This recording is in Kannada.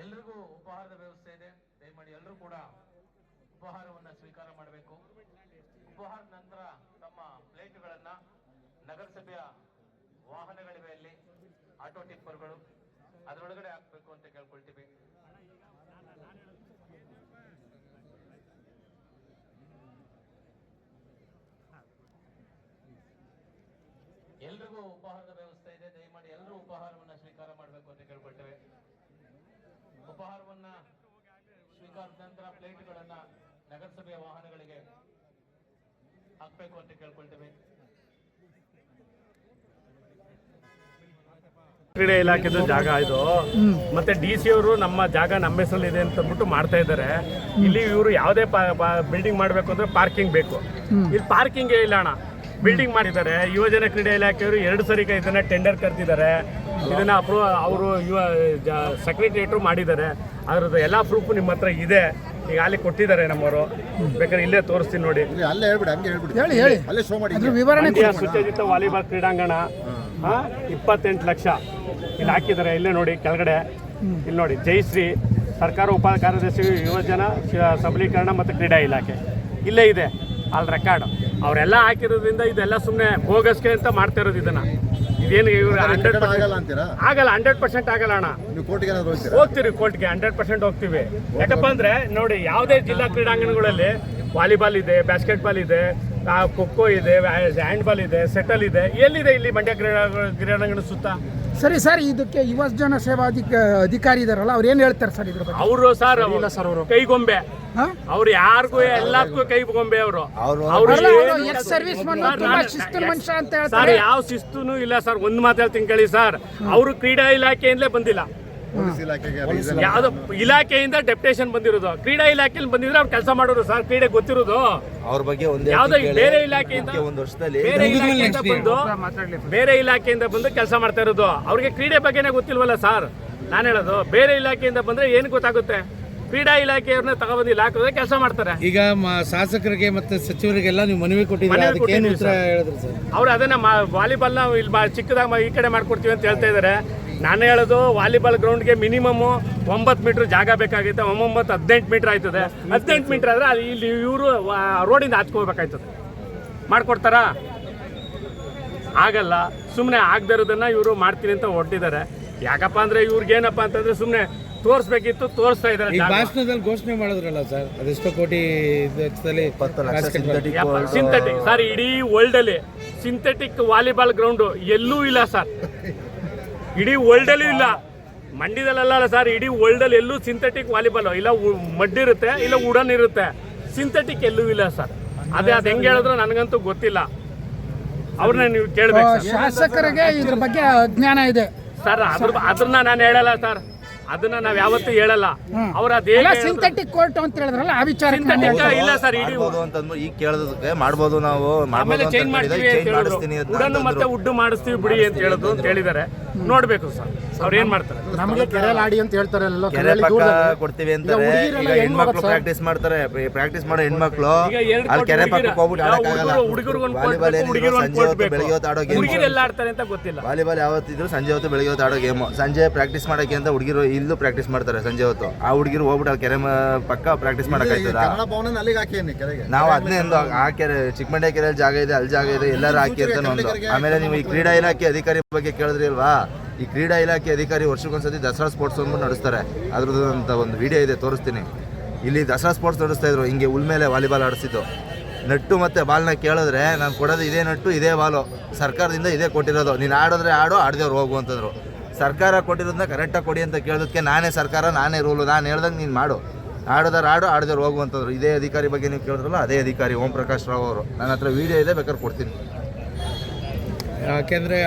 ಎಲ್ರಿಗೂ ಉಪಹಾರದ ವ್ಯವಸ್ಥೆ ಇದೆ. ದಯಮಾಡಿ ಎಲ್ಲರೂ ಕೂಡ ಉಪಹಾರವನ್ನು ಸ್ವೀಕಾರ ಮಾಡಬೇಕು. ಉಪಹಾರ ನಂತರ ತಮ್ಮ ಪ್ಲೇಟ್ಗಳನ್ನ ನಗರಸಭೆಯ ವಾಹನಗಳಿವೆ, ಅಲ್ಲಿ ಆಟೋ ಟಿಪ್ಪರ್ಗಳು ಅದರೊಳಗಡೆ ಹಾಕಬೇಕು ಅಂತ ಕೇಳ್ಕೊಳ್ತೀವಿ. ಎಲ್ರಿಗೂ ಉಪಹಾರದ ವ್ಯವಸ್ಥೆ ಇದೆ. ದಯಮಾಡಿ ಎಲ್ಲರೂ ಉಪಹಾರವನ್ನ ಸ್ವೀಕಾರ ಮಾಡಬೇಕು ಅಂತ ಕೇಳ್ಕೊಳ್ತೇವೆ. ಉಪಹಾರವನ್ನ ಸ್ವೀಕಾರದ ನಂತರ ಪ್ಲೇಟ್ಗಳನ್ನ ನಗರಸಭೆಯ ವಾಹನಗಳಿಗೆ ಹಾಕಬೇಕು ಅಂತ ಕೇಳ್ಕೊಳ್ತೇವೆ. ಕ್ರೀಡೆ ಇಲಾಖೆದು ಜಾಗ ಇದು. ಮತ್ತೆ DC ಅವರು ನಮ್ಮ ಜಾಗ ನಮ್ಮ ಹೆಸರಲ್ಲಿದೆ ಅಂತ ಅಂದ್ಬಿಟ್ಟು ಮಾಡ್ತಾ ಇದ್ದಾರೆ. ಇಲ್ಲಿ ಇವರು ಯಾವುದೇ ಬಿಲ್ಡಿಂಗ್ ಮಾಡಬೇಕು ಅಂದ್ರೆ ಪಾರ್ಕಿಂಗ್ ಬೇಕು. ಇಲ್ಲಿ ಪಾರ್ಕಿಂಗೇ ಇಲ್ಲ ಅಣ್ಣ, ಬಿಲ್ಡಿಂಗ್ ಮಾಡಿದ್ದಾರೆ. ಯುವಜನ ಕ್ರೀಡೆ ಇಲಾಖೆಯವರು 2 ಸರಿ ಇದನ್ನ ಟೆಂಡರ್ ಕರೆದಿದ್ದಾರೆ. ಇದನ್ನ ಅವರು ಸೆಕ್ರೆಟರಿಯೇಟು ಮಾಡಿದ್ದಾರೆ. ಅದ್ರದ್ದು ಎಲ್ಲ ಪ್ರೂಫ್ ನಿಮ್ಮ ಹತ್ರ ಇದೆ. ಈಗ ಅಲ್ಲಿ ಕೊಟ್ಟಿದ್ದಾರೆ ನಮ್ಮವರು, ಬೇಕಾದ್ರೆ ಇಲ್ಲೇ ತೋರಿಸ್ತೀನಿ ನೋಡಿ. ಸುಸಜ್ಜಿತ ವಾಲಿಬಾಲ್ ಕ್ರೀಡಾಂಗಣ 28 ಲಕ್ಷ ಇಲ್ಲಿ ಹಾಕಿದ್ದಾರೆ. ಇಲ್ಲೇ ನೋಡಿ ಕೆಳಗಡೆ, ಇಲ್ಲಿ ನೋಡಿ ಜಯಶ್ರೀ ಸರ್ಕಾರ ಉಪ ಕಾರ್ಯದರ್ಶಿ ಯುವಜನ ಸಬಲೀಕರಣ ಮತ್ತು ಕ್ರೀಡಾ ಇಲಾಖೆ ಇಲ್ಲೇ ಇದೆ ಅಲ್ಲಿ ರೆಕಾರ್ಡ್. ಅವರೆಲ್ಲ ಹಾಕಿರೋದ್ರಿಂದ ಇದೆಲ್ಲ ಸುಮ್ಮನೆ ಬೋಗಸ್ಗೆ ಅಂತ ಮಾಡ್ತಾ ಇರೋದು. ಇದನ್ನ ಇದೇನು ಇವರು ಆಗಲ್ಲ, 100% ಆಗಲ್ಲ ಅಣ್ಣ. ಹೋಗ್ತೀವಿ ಕೋರ್ಟ್ಗೆ, 100% ಹೋಗ್ತೀವಿ. ಯಾಕಪ್ಪ ಅಂದ್ರೆ ನೋಡಿ, ಯಾವುದೇ ಜಿಲ್ಲಾ ಕ್ರೀಡಾಂಗಣಗಳಲ್ಲಿ ವಾಲಿಬಾಲ್ ಇದೆ, ಬಾಸ್ಕೆಟ್ಬಾಲ್ ಇದೆ, ಖೋಖೋ ಇದೆ, ಹ್ಯಾಂಡ್ಬಾಲ್ ಇದೆ, ಸೆಟಲ್ ಇದೆ. ಎಲ್ಲಿದೆ ಇಲ್ಲಿ ಮಂಡ್ಯ ಕ್ರೀಡಾಂಗಣ ಸುತ್ತ? ಸರಿ ಸರ್, ಇದಕ್ಕೆ ಯುವಜನ ಸೇವಾ ಅಧಿಕಾರಿ ಇದಾರಲ್ಲ, ಅವ್ರು ಏನ್ ಹೇಳ್ತಾರೆ ಸರ್ ಇದ್ರ ಬಗ್ಗೆ? ಅವರು ಸರ್ ಕೈಗೊಂಬೆ, ಅವ್ರು ಯಾರಿಗೂ ಎಲ್ಲಕ್ಕೂ ಕೈಗೊಂಬೆ. ಅವರು ಸರ್ ಯಾವ ಶಿಸ್ತುನು ಇಲ್ಲ ಸರ್. ಒಂದು ಮಾತು ಹೇಳ್ತೀನಿ ಕೇಳಿ ಸರ್, ಅವರು ಕ್ರೀಡಾ ಇಲಾಖೆಯಿಂದಲೇ ಬಂದಿಲ್ಲ. ಯಾವ್ದು ಇಲಾಖೆಯಿಂದ ಡೆಪ್ಯುಟೇಷನ್ ಬಂದಿರೋದು, ಕ್ರೀಡಾ ಇಲಾಖೆಯಲ್ಲಿ ಬಂದಿದ್ರೆ ಅವ್ರು ಕೆಲಸ ಮಾಡೋರು ಸರ್. ಕ್ರೀಡೆ ಗೊತ್ತಿರೋದು ಅವ್ರ ಬಗ್ಗೆ. ಯಾವ್ದೋ ಬೇರೆ ಇಲಾಖೆಯಿಂದ ಬೇರೆ ಇಲಾಖೆಯಿಂದ ಬಂದು ಕೆಲಸ ಮಾಡ್ತಾ ಇರೋದು. ಅವ್ರಿಗೆ ಕ್ರೀಡೆ ಬಗ್ಗೆನೇ ಗೊತ್ತಿಲ್ವಲ್ಲ ಸರ್. ನಾನು ಹೇಳೋದು, ಬೇರೆ ಇಲಾಖೆಯಿಂದ ಬಂದ್ರೆ ಏನು ಗೊತ್ತಾಗುತ್ತೆ? ಕ್ರೀಡಾ ಇಲಾಖೆಯವ್ರನ್ನ ತಗೊಬಂದಿಲ್ಲ, ಹಾಕಿದ್ರೆ ಕೆಲಸ ಮಾಡ್ತಾರೆ. ಈಗ ಶಾಸಕರಿಗೆ ಮತ್ತೆ ಸಚಿವರಿಗೆಲ್ಲ ನೀವು ಮನವಿ ಕೊಟ್ಟಿದ್ದೀರಿ, ಅವ್ರು ಅದನ್ನ ವಾಲಿಬಾಲ್ ನ ಇಲ್ಲಿ ಚಿಕ್ಕದಾಗ ಈ ಕಡೆ ಮಾಡ್ಕೊಡ್ತೀವಿ ಅಂತ ಹೇಳ್ತಾ ಇದಾರೆ. ನಾನು ಹೇಳೋದು, ವಾಲಿಬಾಲ್ ಗ್ರೌಂಡ್ಗೆ ಮಿನಿಮಮ್ 9 ಮೀಟರ್ ಜಾಗ ಬೇಕಾಗಿತ್ತು. 18 ಮೀಟರ್ ಆಯ್ತದೆ. 18 ಮೀಟರ್ ಆದ್ರೆ ಇಲ್ಲಿ ಇವರು ರೋಡಿಂದ ಹಚ್ಕೋಬೇಕಾಯ್ತದೆ. ಮಾಡ್ಕೊಡ್ತಾರಾ? ಆಗಲ್ಲ. ಸುಮ್ಮನೆ ಆಗದೆ ಇರೋದನ್ನ ಇವರು ಮಾಡ್ತೀನಿ ಅಂತ ಹೊರಟಿದ್ದಾರೆ. ಯಾಕಪ್ಪ ಅಂದ್ರೆ ಇವ್ರಿಗೇನಪ್ಪ ಅಂತಂದ್ರೆ ಸುಮ್ಮನೆ ತೋರಿಸ್ಬೇಕಿತ್ತು, ತೋರಿಸ್ತಾ ಇದ್ದಾರೆ. ಭಾಷಣದಲ್ಲಿ ಘೋಷಣೆ ಮಾಡಿದ್ರಲ್ಲ ಸರ್, ಅದೆಷ್ಟೋ ಕೋಟಿ ಸಿಂಥೆಟಿಕ್ ಸರ್. ಇಡೀ ವರ್ಲ್ಡ್ ಅಲ್ಲಿ ಸಿಂಥೆಟಿಕ್ ವಾಲಿಬಾಲ್ ಗ್ರೌಂಡ್ ಎಲ್ಲೂ ಇಲ್ಲ ಸರ್. ಇಡೀ ವರ್ಲ್ಡ್ ಅಲ್ಲೂ ಇಲ್ಲ. ಮಂಡ್ಯದಲ್ಲ ಸರ್, ಇಡೀ ವರ್ಲ್ಡ್ ಅಲ್ಲಿ ಎಲ್ಲೂ ಸಿಂಥೆಟಿಕ್ ವಾಲಿಬಾಲ್ ಇಲ್ಲ. ಮಡ್ಡಿರುತ್ತೆ, ಇಲ್ಲ ವುಡನ್ ಇರುತ್ತೆ. ಸಿಂಥೆಟಿಕ್ ಎಲ್ಲೂ ಇಲ್ಲ ಸರ್. ಅದ್ ಹೆಂಗ್ ಹೇಳಿದ್ರು ನನಗಂತೂ ಗೊತ್ತಿಲ್ಲ. ಅವ್ರನ್ನ ನೀವು ಕೇಳ್ಬೇಕು. ಶಾಸಕರಿಗೆ ಇದ್ರ ಬಗ್ಗೆ ಅಜ್ಞಾನ ಇದೆ ಸರ್. ಅದ್ರನ್ನ ನಾನು ಹೇಳಲ್ಲ ಸರ್, ಅದನ್ನ ನಾವ್ ಯಾವತ್ತೂ ಹೇಳಲ್ಲ. ಅವ್ರ ಸಿಂಥೆಟಿಕ್ ಕೋರ್ಟ್ ಅಂತ ಹೇಳಿದ್ರಲ್ಲ, ಆ ವಿಚಾರ ಇಲ್ಲ ಸರ್. ಈಗ ಕೇಳೋದಕ್ಕೆ ಮಾಡ್ಬೋದು, ನಾವು ಚೇಂಜ್ ಮಾಡ್ತೀವಿ, ವುಡನ್ನು ಮತ್ತೆ ವುಡ್ ಮಾಡಿಸ್ತೀವಿ ಬಿಡಿ ಅಂತ ಹೇಳೋದು ಅಂತ ಹೇಳಿದ್ದಾರೆ. ನೋಡ್ಬೇಕು ಸರ್ ಅವ್ರು ಏನ್ ಮಾಡ್ತಾರೆ. ನಮಗೆ ಕೆರೆಲಾಡಿ ಅಂತ ಹೇಳ್ತಾರೆ, ಕೊಡ್ತೀವಿ ಅಂತ. ಹೆಣ್ಮಕ್ಳು ಪ್ರಾಕ್ಟೀಸ್ ಮಾಡ್ತಾರೆ, ಪ್ರಾಕ್ಟೀಸ್ ಮಾಡೋ ಹೆಣ್ಮಕ್ಳು ಅಲ್ಲಿ ಕೆರೆ ಪಕ್ಕಕ್ಕೆ ಹೋಗ್ಬಿಟ್ಟು ಆಡಕ್ಕಾಗಲ್ಲ. ಬೆಳಗ್ಗೆ ಹೊತ್ತು ಆಡೋ ಗೇಮ್, ಹುಡುಗಿರೆಲ್ಲ ಆಡ್ತಾರೆ ಅಂತ ಗೊತ್ತಿಲ್ಲ. ವಾಲಿಬಾಲ್ ಯಾವತ್ತಿದ್ರು ಸಂಜೆ ಹೊತ್ತು ಬೆಳಗ್ಗೆ ಹೊತ್ತು ಆಡೋ ಗೇಮ್. ಸಂಜೆ ಪ್ರಾಕ್ಟೀಸ್ ಮಾಡಕ್ಕೆ ಅಂತ ಹುಡುಗಿರು ಇಲ್ಲೂ ಪ್ರಾಕ್ಟೀಸ್ ಮಾಡ್ತಾರೆ ಸಂಜೆ ಹೊತ್ತು. ಆ ಹುಡುಗಿರು ಹೋಗ್ಬಿಟ್ಟು ಅಲ್ಲಿ ಕೆರೆ ಪಕ್ಕ ಪ್ರಾಕ್ಟೀಸ್ ಮಾಡಕ್ಕಾಯ್ತದ? ನಾವು ಅದನ್ನೇ ಆ ಕೆರೆ ಚಿಕ್ಕಮಂಡ್ಯ ಕೆರೆಯಲ್ಲಿ ಜಾಗ ಇದೆ, ಅಲ್ಲಿ ಜಾಗ ಇದೆ, ಎಲ್ಲರೂ ಹಾಕಿ ಅಂತ ಒಂದು. ಆಮೇಲೆ ನೀವು ಈ ಕ್ರೀಡಾ ಇಲಾಖೆ ಅಧಿಕಾರಿ ಬಗ್ಗೆ ಕೇಳಿದ್ರಿ ಅಲ್ವಾ? ಈ ಕ್ರೀಡಾ ಇಲಾಖೆ ಅಧಿಕಾರಿ ವರ್ಷಕ್ಕೊಂದ್ಸತಿ ದಸರಾ ಸ್ಪೋರ್ಟ್ಸ್ ಅಂದ್ಬಿಟ್ಟು ನಡೆಸ್ತಾರೆ. ಅದ್ರದ್ದು ಅಂತ ಒಂದು ವಿಡಿಯೋ ಇದೆ, ತೋರಿಸ್ತೀನಿ. ಇಲ್ಲಿ ದಸರಾ ಸ್ಪೋರ್ಟ್ಸ್ ನಡೆಸ್ತಾ ಇದ್ರು, ಹಿಂಗೆ ಉಳ್ಮೇಲೆ ವಾಲಿಬಾಲ್ ಆಡಿಸಿದ್ದು. ನಟ್ಟು ಮತ್ತು ಬಾಲ್ನ ಕೇಳಿದ್ರೆ ನಾನು ಕೊಡೋದು ಇದೇ ನಟ್ಟು ಇದೇ ಬಾಲು, ಸರ್ಕಾರದಿಂದ ಇದೇ ಕೊಟ್ಟಿರೋದು, ನೀನು ಆಡಿದ್ರೆ ಆಡು, ಆಡದೇವ್ರು ಹೋಗು ಅಂತಂದರು. ಸರ್ಕಾರ ಕೊಟ್ಟಿರೋದನ್ನ ಕರೆಕ್ಟಾಗಿ ಕೊಡಿ ಅಂತ ಕೇಳೋದಕ್ಕೆ ನಾನೇ ಸರ್ಕಾರ, ನಾನೇ ರೂಲು, ನಾನು ಹೇಳ್ದಂಗೆ ನೀನು ಮಾಡು, ಆಡೋದಾರು ಆಡು, ಆಡದೇವ್ರು ಹೋಗು ಅಂತಂದರು. ಇದೇ ಅಧಿಕಾರಿ ಬಗ್ಗೆ ನೀವು ಕೇಳಿದ್ರಲ್ಲ, ಅದೇ ಅಧಿಕಾರಿ ಓಂ ಪ್ರಕಾಶ್ ರಾವ್ ಅವರು. ನನ್ನ ಹತ್ರ ವಿಡಿಯೋ ಇದೆ, ಬೇಕಾದ್ರೆ ಕೊಡ್ತೀನಿ. ಯಾಕೆಂದರೆ